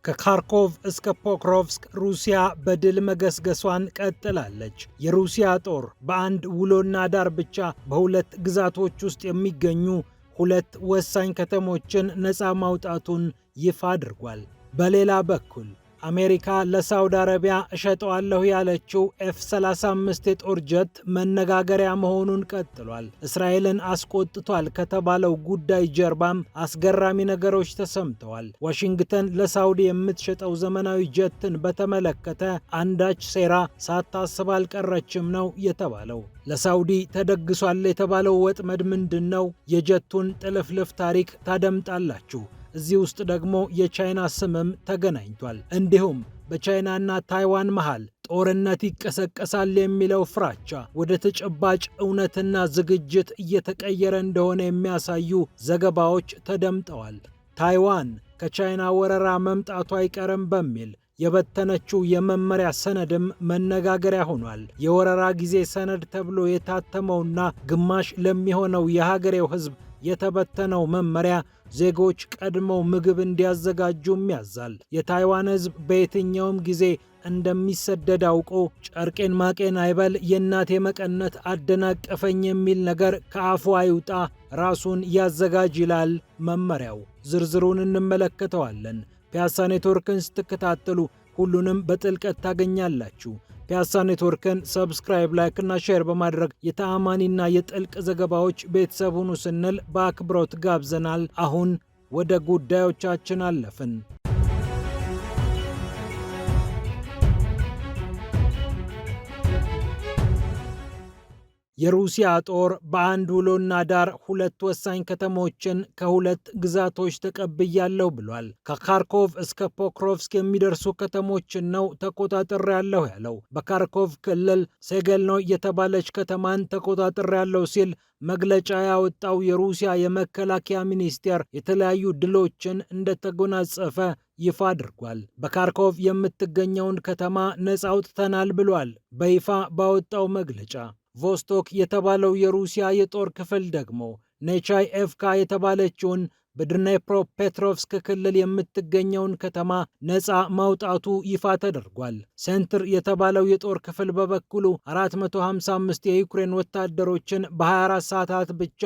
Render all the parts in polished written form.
ከካርኮቭ እስከ ፖክሮቭስክ ሩሲያ በድል መገስገሷን ቀጥላለች። የሩሲያ ጦር በአንድ ውሎና ዳር ብቻ በሁለት ግዛቶች ውስጥ የሚገኙ ሁለት ወሳኝ ከተሞችን ነፃ ማውጣቱን ይፋ አድርጓል። በሌላ በኩል አሜሪካ ለሳውዲ አረቢያ እሸጠዋለሁ ያለችው ኤፍ-35 የጦር ጀት መነጋገሪያ መሆኑን ቀጥሏል። እስራኤልን አስቆጥቷል ከተባለው ጉዳይ ጀርባም አስገራሚ ነገሮች ተሰምተዋል። ዋሽንግተን ለሳውዲ የምትሸጠው ዘመናዊ ጀትን በተመለከተ አንዳች ሴራ ሳታስብ አልቀረችም ነው የተባለው። ለሳውዲ ተደግሷል የተባለው ወጥመድ ምንድን ነው? የጀቱን ጥልፍልፍ ታሪክ ታደምጣላችሁ። እዚህ ውስጥ ደግሞ የቻይና ስምም ተገናኝቷል። እንዲሁም በቻይናና ታይዋን መሃል ጦርነት ይቀሰቀሳል የሚለው ፍራቻ ወደ ተጨባጭ እውነትና ዝግጅት እየተቀየረ እንደሆነ የሚያሳዩ ዘገባዎች ተደምጠዋል። ታይዋን ከቻይና ወረራ መምጣቱ አይቀርም በሚል የበተነችው የመመሪያ ሰነድም መነጋገሪያ ሆኗል። የወረራ ጊዜ ሰነድ ተብሎ የታተመውና ግማሽ ለሚሆነው የሀገሬው ሕዝብ የተበተነው መመሪያ ዜጎች ቀድመው ምግብ እንዲያዘጋጁም ያዛል። የታይዋን ሕዝብ በየትኛውም ጊዜ እንደሚሰደድ አውቆ ጨርቄን ማቄን አይበል፣ የእናቴ መቀነት አደናቀፈኝ የሚል ነገር ከአፉ አይውጣ፣ ራሱን ያዘጋጅ ይላል መመሪያው። ዝርዝሩን እንመለከተዋለን። ፒያሳ ኔትወርክን ስትከታተሉ ሁሉንም በጥልቀት ታገኛላችሁ። ፒያሳ ኔትወርክን ሰብስክራይብ፣ ላይክ እና ሼር በማድረግ የተአማኒና የጥልቅ ዘገባዎች ቤተሰብ ሁኑ ስንል በአክብሮት ጋብዘናል። አሁን ወደ ጉዳዮቻችን አለፍን። የሩሲያ ጦር በአንድ ውሎና ዳር ሁለት ወሳኝ ከተሞችን ከሁለት ግዛቶች ተቀብያለሁ ብሏል። ከካርኮቭ እስከ ፖክሮቭስክ የሚደርሱ ከተሞችን ነው ተቆጣጥሬያለሁ ያለው። በካርኮቭ ክልል ሴጌልኖ የተባለች ከተማን ተቆጣጥሬያለሁ ሲል መግለጫ ያወጣው የሩሲያ የመከላከያ ሚኒስቴር የተለያዩ ድሎችን እንደተጎናጸፈ ይፋ አድርጓል። በካርኮቭ የምትገኘውን ከተማ ነፃ አውጥተናል ብሏል በይፋ ባወጣው መግለጫ። ቮስቶክ የተባለው የሩሲያ የጦር ክፍል ደግሞ ኔቻይ ኤቭካ የተባለችውን በድኔፕሮፔትሮቭስክ ክልል የምትገኘውን ከተማ ነፃ ማውጣቱ ይፋ ተደርጓል። ሴንትር የተባለው የጦር ክፍል በበኩሉ 455 የዩክሬን ወታደሮችን በ24 ሰዓታት ብቻ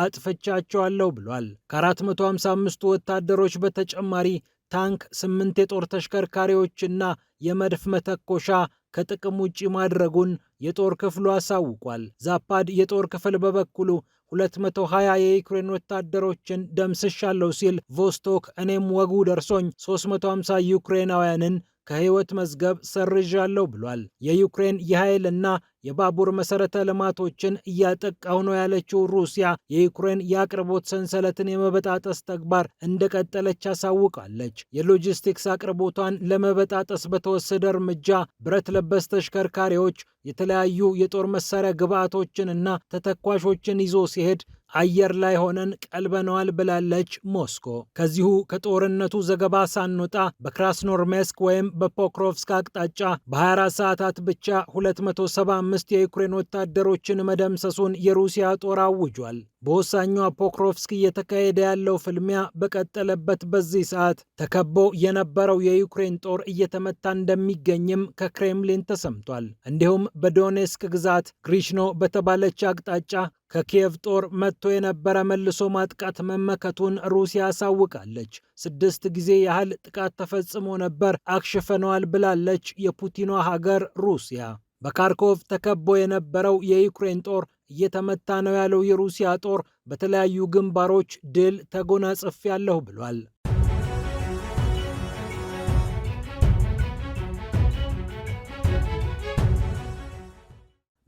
አጥፍቻቸዋለሁ ብሏል። ከ455 ወታደሮች በተጨማሪ ታንክ፣ 8 የጦር ተሽከርካሪዎችና የመድፍ መተኮሻ ከጥቅም ውጪ ማድረጉን የጦር ክፍሉ አሳውቋል። ዛፓድ የጦር ክፍል በበኩሉ 220 የዩክሬን ወታደሮችን ደምስሻለሁ ሲል፣ ቮስቶክ እኔም ወጉ ደርሶኝ 350 ዩክሬናውያንን ከህይወት መዝገብ ሰርዣለሁ ብሏል። የዩክሬን የኃይል እና የባቡር መሰረተ ልማቶችን እያጠቃው ነው ያለችው ሩሲያ የዩክሬን የአቅርቦት ሰንሰለትን የመበጣጠስ ተግባር እንደቀጠለች አሳውቃለች። የሎጂስቲክስ አቅርቦቷን ለመበጣጠስ በተወሰደ እርምጃ ብረት ለበስ ተሽከርካሪዎች የተለያዩ የጦር መሳሪያ ግብዓቶችን እና ተተኳሾችን ይዞ ሲሄድ አየር ላይ ሆነን ቀልበነዋል ብላለች ሞስኮ። ከዚሁ ከጦርነቱ ዘገባ ሳንወጣ በክራስኖርሜስክ ወይም በፖክሮቭስክ አቅጣጫ በ24 ሰዓታት ብቻ 275 የዩክሬን ወታደሮችን መደምሰሱን የሩሲያ ጦር አውጇል። በወሳኟ ፖክሮቭስክ እየተካሄደ ያለው ፍልሚያ በቀጠለበት በዚህ ሰዓት ተከቦ የነበረው የዩክሬን ጦር እየተመታ እንደሚገኝም ከክሬምሊን ተሰምቷል። እንዲሁም በዶኔስክ ግዛት ግሪሽኖ በተባለች አቅጣጫ ከኪየቭ ጦር መጥቶ የነበረ መልሶ ማጥቃት መመከቱን ሩሲያ አሳውቃለች። 6 ጊዜ ያህል ጥቃት ተፈጽሞ ነበር፣ አክሽፈነዋል ብላለች የፑቲኗ ሀገር ሩሲያ። በካርኮቭ ተከቦ የነበረው የዩክሬን ጦር እየተመታ ነው ያለው የሩሲያ ጦር በተለያዩ ግንባሮች ድል ተጎናጽፌያለሁ ብሏል።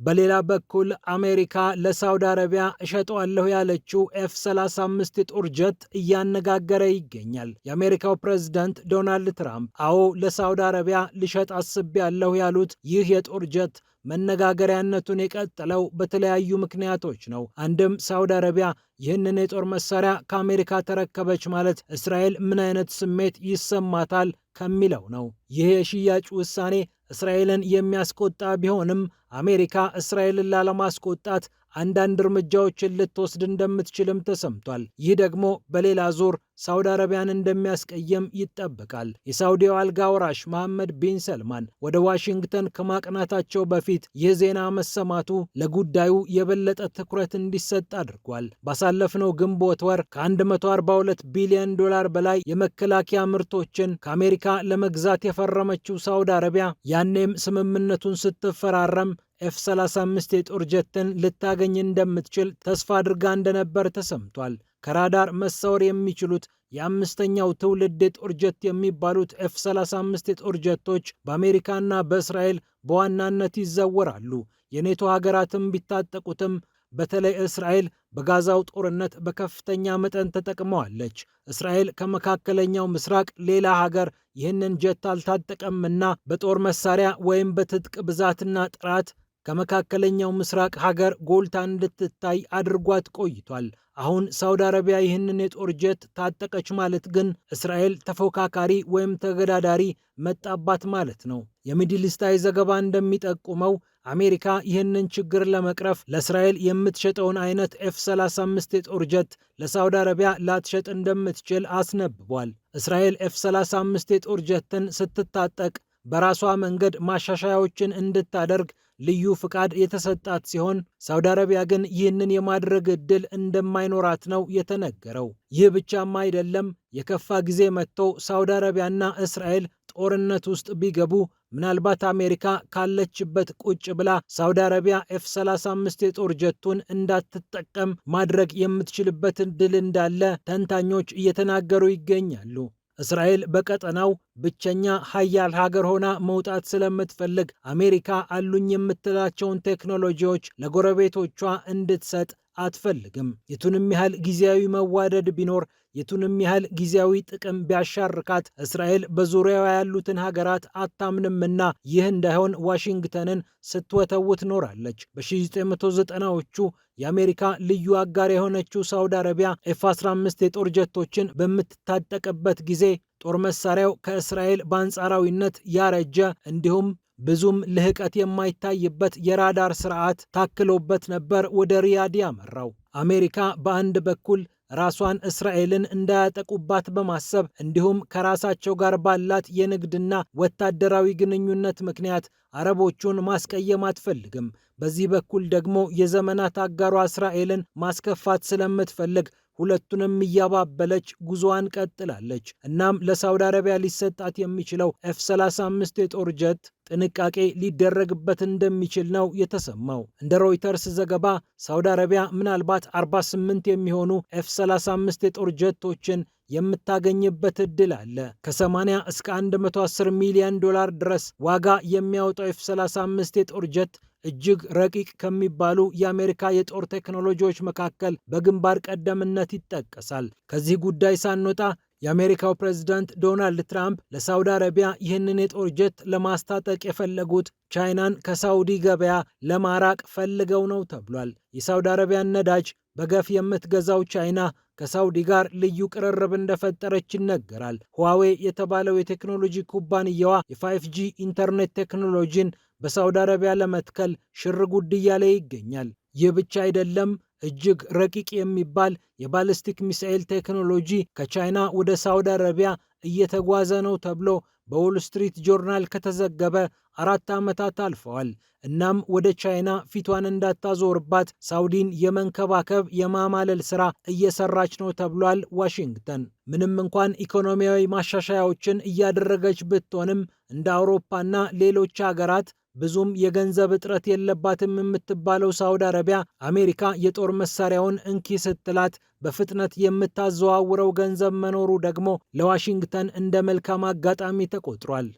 በሌላ በኩል አሜሪካ ለሳውዲ አረቢያ እሸጠዋለሁ ያለችው ኤፍ-35 የጦር ጀት እያነጋገረ ይገኛል። የአሜሪካው ፕሬዝዳንት ዶናልድ ትራምፕ አዎ ለሳውዲ አረቢያ ልሸጥ አስቤያለሁ ያሉት ይህ የጦር ጀት መነጋገሪያነቱን የቀጠለው በተለያዩ ምክንያቶች ነው። አንድም ሳውዲ አረቢያ ይህንን የጦር መሳሪያ ከአሜሪካ ተረከበች ማለት እስራኤል ምን አይነት ስሜት ይሰማታል ከሚለው ነው። ይህ የሽያጭ ውሳኔ እስራኤልን የሚያስቆጣ ቢሆንም አሜሪካ እስራኤልን ላለማስቆጣት አንዳንድ እርምጃዎችን ልትወስድ እንደምትችልም ተሰምቷል። ይህ ደግሞ በሌላ ዙር ሳውዲ አረቢያን እንደሚያስቀየም ይጠበቃል። የሳውዲው አልጋ ወራሽ መሐመድ ቢን ሰልማን ወደ ዋሽንግተን ከማቅናታቸው በፊት ይህ ዜና መሰማቱ ለጉዳዩ የበለጠ ትኩረት እንዲሰጥ አድርጓል። ባሳለፍነው ግንቦት ወር ከ142 ቢሊዮን ዶላር በላይ የመከላከያ ምርቶችን ከአሜሪካ ለመግዛት የፈረመችው ሳውዲ አረቢያ ያኔም ስምምነቱን ስትፈራረም ኤፍ-35 የጦር ጀትን ልታገኝ እንደምትችል ተስፋ አድርጋ እንደነበር ተሰምቷል። ከራዳር መሰወር የሚችሉት የአምስተኛው ትውልድ የጦር ጀት የሚባሉት ኤፍ-35 የጦር ጀቶች በአሜሪካና በእስራኤል በዋናነት ይዘወራሉ። የኔቶ ሀገራትም ቢታጠቁትም በተለይ እስራኤል በጋዛው ጦርነት በከፍተኛ መጠን ተጠቅመዋለች። እስራኤል ከመካከለኛው ምስራቅ ሌላ ሀገር ይህንን ጀት አልታጠቀምና በጦር መሳሪያ ወይም በትጥቅ ብዛትና ጥራት ከመካከለኛው ምስራቅ ሀገር ጎልታ እንድትታይ አድርጓት ቆይቷል። አሁን ሳውዲ አረቢያ ይህንን የጦር ጀት ታጠቀች ማለት ግን እስራኤል ተፎካካሪ ወይም ተገዳዳሪ መጣባት ማለት ነው። የሚድል ኢስት አይ ዘገባ እንደሚጠቁመው አሜሪካ ይህንን ችግር ለመቅረፍ ለእስራኤል የምትሸጠውን አይነት ኤፍ-35 የጦር ጀት ለሳውዲ አረቢያ ላትሸጥ እንደምትችል አስነብቧል። እስራኤል ኤፍ-35 የጦር ጀትን ስትታጠቅ በራሷ መንገድ ማሻሻያዎችን እንድታደርግ ልዩ ፍቃድ የተሰጣት ሲሆን ሳውዲ አረቢያ ግን ይህንን የማድረግ ዕድል እንደማይኖራት ነው የተነገረው። ይህ ብቻም አይደለም። የከፋ ጊዜ መጥቶ ሳውዲ አረቢያና እስራኤል ጦርነት ውስጥ ቢገቡ ምናልባት አሜሪካ ካለችበት ቁጭ ብላ ሳውዲ አረቢያ ኤፍ-35 የጦር ጀቱን እንዳትጠቀም ማድረግ የምትችልበት ዕድል እንዳለ ተንታኞች እየተናገሩ ይገኛሉ። እስራኤል በቀጠናው ብቸኛ ሀያል ሀገር ሆና መውጣት ስለምትፈልግ አሜሪካ አሉኝ የምትላቸውን ቴክኖሎጂዎች ለጎረቤቶቿ እንድትሰጥ አትፈልግም። የቱንም ያህል ጊዜያዊ መዋደድ ቢኖር፣ የቱንም ያህል ጊዜያዊ ጥቅም ቢያሻርካት እስራኤል በዙሪያዋ ያሉትን ሀገራት አታምንምና ይህ እንዳይሆን ዋሽንግተንን ስትወተውት ኖራለች። በ1990ዎቹ የአሜሪካ ልዩ አጋር የሆነችው ሳውዲ አረቢያ ኤፍ-15 የጦር ጀቶችን በምትታጠቅበት ጊዜ ጦር መሳሪያው ከእስራኤል በአንጻራዊነት ያረጀ እንዲሁም ብዙም ልህቀት የማይታይበት የራዳር ስርዓት ታክሎበት ነበር ወደ ሪያድ ያመራው። አሜሪካ በአንድ በኩል ራሷን እስራኤልን እንዳያጠቁባት በማሰብ እንዲሁም ከራሳቸው ጋር ባላት የንግድና ወታደራዊ ግንኙነት ምክንያት አረቦቹን ማስቀየም አትፈልግም። በዚህ በኩል ደግሞ የዘመናት አጋሯ እስራኤልን ማስከፋት ስለምትፈልግ ሁለቱንም እያባበለች ጉዞዋን ቀጥላለች። እናም ለሳውዲ አረቢያ ሊሰጣት የሚችለው ኤፍ-35 የጦር ጀት ጥንቃቄ ሊደረግበት እንደሚችል ነው የተሰማው። እንደ ሮይተርስ ዘገባ ሳውዲ አረቢያ ምናልባት 48 የሚሆኑ ኤፍ-35 የጦር ጀቶችን የምታገኝበት ዕድል አለ። ከ80 እስከ 110 ሚሊዮን ዶላር ድረስ ዋጋ የሚያወጣው ኤፍ-35 የጦር ጀት እጅግ ረቂቅ ከሚባሉ የአሜሪካ የጦር ቴክኖሎጂዎች መካከል በግንባር ቀደምነት ይጠቀሳል። ከዚህ ጉዳይ ሳንወጣ የአሜሪካው ፕሬዝዳንት ዶናልድ ትራምፕ ለሳውዲ አረቢያ ይህንን የጦር ጀት ለማስታጠቅ የፈለጉት ቻይናን ከሳውዲ ገበያ ለማራቅ ፈልገው ነው ተብሏል። የሳውዲ አረቢያን ነዳጅ በገፍ የምትገዛው ቻይና ከሳውዲ ጋር ልዩ ቅርርብ እንደፈጠረች ይነገራል። ሁዋዌ የተባለው የቴክኖሎጂ ኩባንያዋ የ5G ኢንተርኔት ቴክኖሎጂን በሳውዲ አረቢያ ለመትከል ሽር ጉድ እያለ ይገኛል። ይህ ብቻ አይደለም። እጅግ ረቂቅ የሚባል የባሊስቲክ ሚሳኤል ቴክኖሎጂ ከቻይና ወደ ሳውዲ አረቢያ እየተጓዘ ነው ተብሎ በዎል ስትሪት ጆርናል ከተዘገበ 4 ዓመታት አልፈዋል። እናም ወደ ቻይና ፊቷን እንዳታዞርባት ሳውዲን የመንከባከብ የማማለል ሥራ እየሰራች ነው ተብሏል። ዋሽንግተን ምንም እንኳን ኢኮኖሚያዊ ማሻሻያዎችን እያደረገች ብትሆንም እንደ አውሮፓና ሌሎች ሀገራት ብዙም የገንዘብ እጥረት የለባትም የምትባለው ሳውዲ አረቢያ አሜሪካ የጦር መሳሪያውን እንኪ ስትላት በፍጥነት የምታዘዋውረው ገንዘብ መኖሩ ደግሞ ለዋሽንግተን እንደ መልካም አጋጣሚ ተቆጥሯል።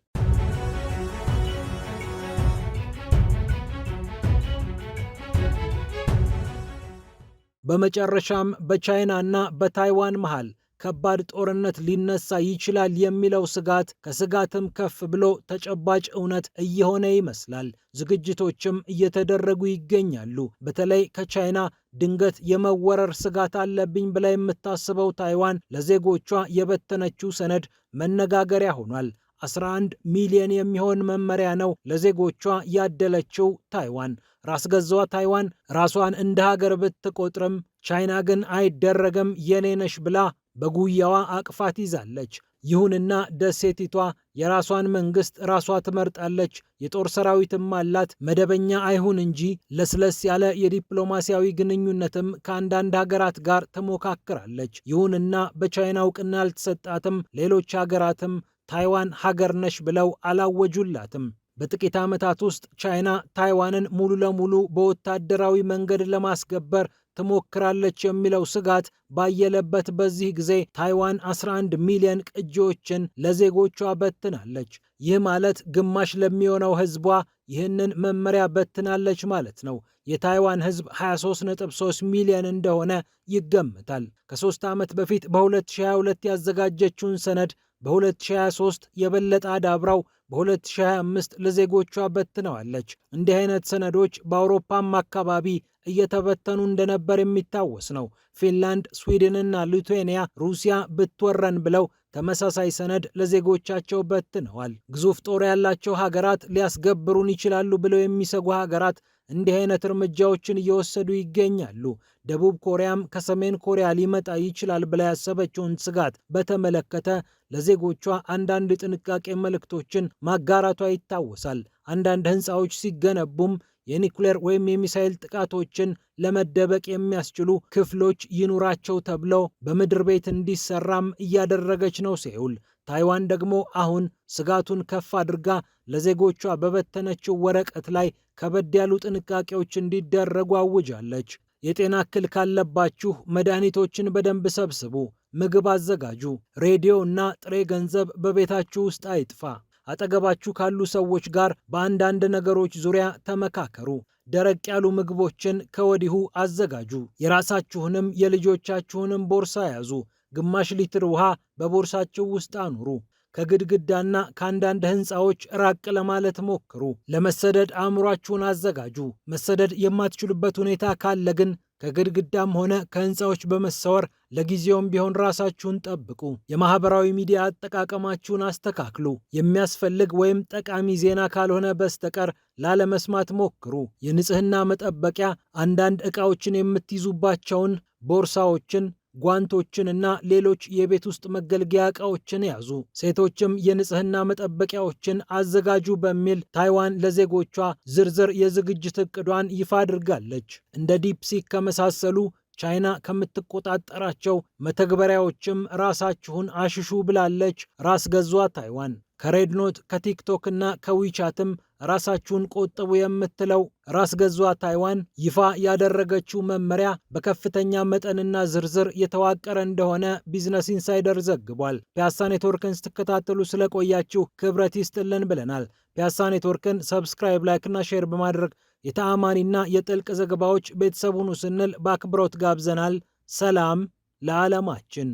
በመጨረሻም በቻይናና በታይዋን መሃል ከባድ ጦርነት ሊነሳ ይችላል የሚለው ስጋት ከስጋትም ከፍ ብሎ ተጨባጭ እውነት እየሆነ ይመስላል። ዝግጅቶችም እየተደረጉ ይገኛሉ። በተለይ ከቻይና ድንገት የመወረር ስጋት አለብኝ ብላ የምታስበው ታይዋን ለዜጎቿ የበተነችው ሰነድ መነጋገሪያ ሆኗል። 11 ሚሊዮን የሚሆን መመሪያ ነው ለዜጎቿ ያደለችው ታይዋን። ራስ ገዟ ታይዋን ራሷን እንደ ሀገር ብትቆጥርም ቻይና ግን አይደረግም የኔ ነሽ ብላ በጉያዋ አቅፋት ይዛለች። ይሁንና ደሴቲቷ የራሷን መንግስት ራሷ ትመርጣለች፣ የጦር ሰራዊትም አላት። መደበኛ አይሁን እንጂ ለስለስ ያለ የዲፕሎማሲያዊ ግንኙነትም ከአንዳንድ ሀገራት ጋር ትሞካክራለች። ይሁንና በቻይና እውቅና አልተሰጣትም። ሌሎች ሀገራትም ታይዋን ሀገር ነሽ ብለው አላወጁላትም። በጥቂት ዓመታት ውስጥ ቻይና ታይዋንን ሙሉ ለሙሉ በወታደራዊ መንገድ ለማስገበር ትሞክራለች የሚለው ስጋት ባየለበት በዚህ ጊዜ ታይዋን 11 ሚሊዮን ቅጂዎችን ለዜጎቿ በትናለች። ይህ ማለት ግማሽ ለሚሆነው ህዝቧ ይህንን መመሪያ በትናለች ማለት ነው። የታይዋን ህዝብ 23.3 ሚሊዮን እንደሆነ ይገምታል። ከ3 ዓመት በፊት በ2022 ያዘጋጀችውን ሰነድ በ2023 የበለጠ አዳብራው በ2025 ለዜጎቿ በትነዋለች። እንዲህ አይነት ሰነዶች በአውሮፓም አካባቢ እየተበተኑ እንደነበር የሚታወስ ነው። ፊንላንድ፣ ስዊድንና ሊቱዌኒያ ሩሲያ ብትወረን ብለው ተመሳሳይ ሰነድ ለዜጎቻቸው በትነዋል። ግዙፍ ጦር ያላቸው ሀገራት ሊያስገብሩን ይችላሉ ብለው የሚሰጉ ሀገራት እንዲህ አይነት እርምጃዎችን እየወሰዱ ይገኛሉ። ደቡብ ኮሪያም ከሰሜን ኮሪያ ሊመጣ ይችላል ብላ ያሰበችውን ስጋት በተመለከተ ለዜጎቿ አንዳንድ የጥንቃቄ መልእክቶችን ማጋራቷ ይታወሳል። አንዳንድ ህንፃዎች ሲገነቡም የኒኩሌር ወይም የሚሳኤል ጥቃቶችን ለመደበቅ የሚያስችሉ ክፍሎች ይኑራቸው ተብለው በምድር ቤት እንዲሰራም እያደረገች ነው ሴኡል። ታይዋን ደግሞ አሁን ስጋቱን ከፍ አድርጋ ለዜጎቿ በበተነችው ወረቀት ላይ ከበድ ያሉ ጥንቃቄዎች እንዲደረጉ አውጃለች። የጤና እክል ካለባችሁ መድኃኒቶችን በደንብ ሰብስቡ፣ ምግብ አዘጋጁ፣ ሬዲዮ እና ጥሬ ገንዘብ በቤታችሁ ውስጥ አይጥፋ። አጠገባችሁ ካሉ ሰዎች ጋር በአንዳንድ ነገሮች ዙሪያ ተመካከሩ። ደረቅ ያሉ ምግቦችን ከወዲሁ አዘጋጁ። የራሳችሁንም የልጆቻችሁንም ቦርሳ ያዙ። ግማሽ ሊትር ውሃ በቦርሳችሁ ውስጥ አኑሩ። ከግድግዳና ከአንዳንድ ህንፃዎች ራቅ ለማለት ሞክሩ። ለመሰደድ አእምሯችሁን አዘጋጁ። መሰደድ የማትችሉበት ሁኔታ ካለ ግን ከግድግዳም ሆነ ከህንፃዎች በመሰወር ለጊዜውም ቢሆን ራሳችሁን ጠብቁ። የማህበራዊ ሚዲያ አጠቃቀማችሁን አስተካክሉ። የሚያስፈልግ ወይም ጠቃሚ ዜና ካልሆነ በስተቀር ላለመስማት ሞክሩ። የንጽህና መጠበቂያ አንዳንድ ዕቃዎችን የምትይዙባቸውን ቦርሳዎችን፣ ጓንቶችን እና ሌሎች የቤት ውስጥ መገልገያ ዕቃዎችን ያዙ። ሴቶችም የንጽህና መጠበቂያዎችን አዘጋጁ በሚል ታይዋን ለዜጎቿ ዝርዝር የዝግጅት ዕቅዷን ይፋ አድርጋለች። እንደ ዲፕሲክ ከመሳሰሉ ቻይና ከምትቆጣጠራቸው መተግበሪያዎችም ራሳችሁን አሽሹ ብላለች ራስ ገዟ ታይዋን። ከሬድኖት ከቲክቶክ እና ከዊቻትም ራሳችሁን ቆጥቡ የምትለው ራስ ገዟ ታይዋን ይፋ ያደረገችው መመሪያ በከፍተኛ መጠንና ዝርዝር የተዋቀረ እንደሆነ ቢዝነስ ኢንሳይደር ዘግቧል። ፒያሳ ኔትወርክን ስትከታተሉ ስለቆያችሁ ክብረት ይስጥልን ብለናል። ፒያሳ ኔትወርክን ሰብስክራይብ፣ ላይክና ሼር በማድረግ የተአማኒና የጥልቅ ዘገባዎች ቤተሰቡን ስንል በአክብሮት ጋብዘናል። ሰላም ለዓለማችን።